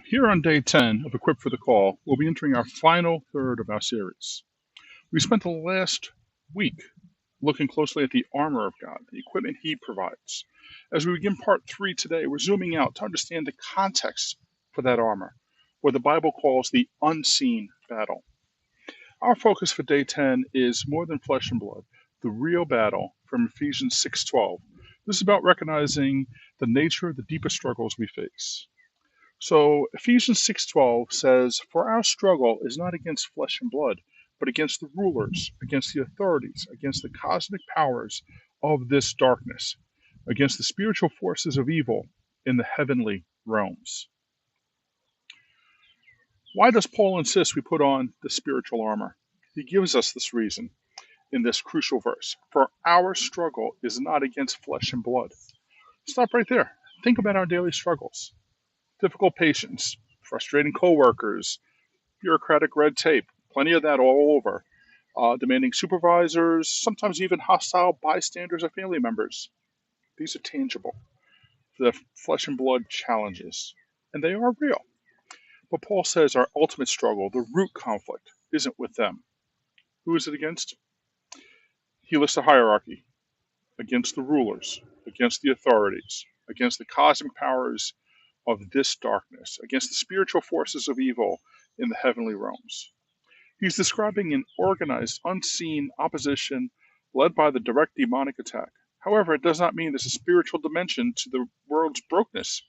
Here on day 10 of Equipped for the Call, we'll be entering our final third of our series. We spent the last week looking closely at the armor of God, the equipment He provides. As we begin part 3 today, we're zooming out to understand the context for that armor, what the Bible calls the unseen battle. Our focus for day 10 is more than flesh and blood, the real battle from Ephesians 6:12. This is about recognizing the nature of the deepest struggles we face. So Ephesians 6:12 says, "For our struggle is not against flesh and blood, but against the rulers, against the authorities, against the cosmic powers of this darkness, against the spiritual forces of evil in the heavenly realms." Why does Paul insist we put on the spiritual armor? He gives us this reason in this crucial verse. For our struggle is not against flesh and blood. Stop right there. Think about our daily struggles. Difficult patients, frustrating coworkers, bureaucratic red tape, plenty of that all over, demanding supervisors, sometimes even hostile bystanders or family members. These are tangible. The flesh and blood challenges, and they are real. But Paul says our ultimate struggle, the root conflict, isn't with them. Who is it against? He lists a hierarchy against the rulers, against the authorities, against the cosmic powers of this darkness, against the spiritual forces of evil in the heavenly realms. He's describing an organized, unseen opposition led by the direct demonic attack. However, it does not mean there's a spiritual dimension to the world's brokenness.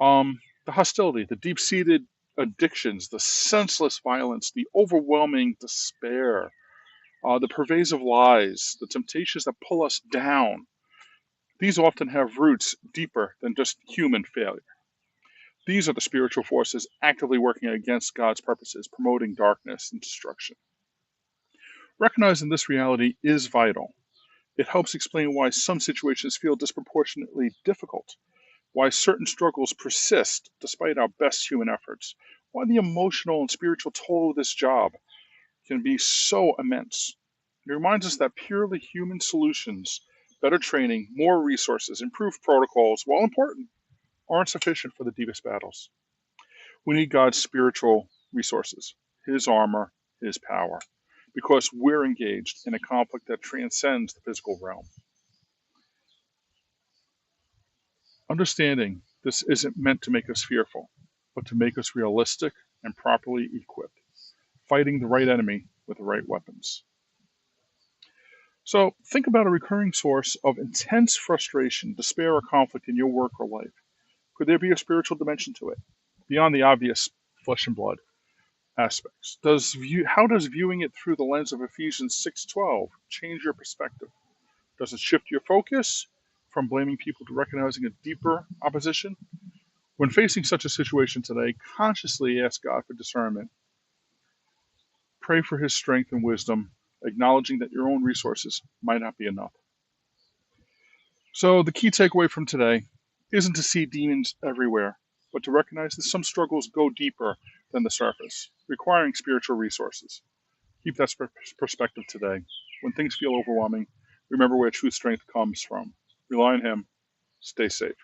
The hostility, the deep-seated addictions, the senseless violence, the overwhelming despair, the pervasive lies, the temptations that pull us down, these often have roots deeper than just human failure. These are the spiritual forces actively working against God's purposes, promoting darkness and destruction. Recognizing this reality is vital. It helps explain why some situations feel disproportionately difficult, why certain struggles persist despite our best human efforts, why the emotional and spiritual toll of this job can be so immense. It reminds us that purely human solutions, better training, more resources, improved protocols, while important, aren't sufficient for the deepest battles. We need God's spiritual resources, His armor, His power, because we're engaged in a conflict that transcends the physical realm. Understanding this isn't meant to make us fearful, but to make us realistic and properly equipped, fighting the right enemy with the right weapons. So think about a recurring source of intense frustration, despair, or conflict in your work or life. Could there be a spiritual dimension to it, beyond the obvious flesh and blood aspects? How does viewing it through the lens of Ephesians 6:12 change your perspective? Does it shift your focus from blaming people to recognizing a deeper opposition? When facing such a situation today, consciously ask God for discernment. Pray for His strength and wisdom, acknowledging that your own resources might not be enough. So the key takeaway from today isn't to see demons everywhere, but to recognize that some struggles go deeper than the surface, requiring spiritual resources. Keep that perspective today. When things feel overwhelming, remember where true strength comes from. Rely on Him. Stay safe.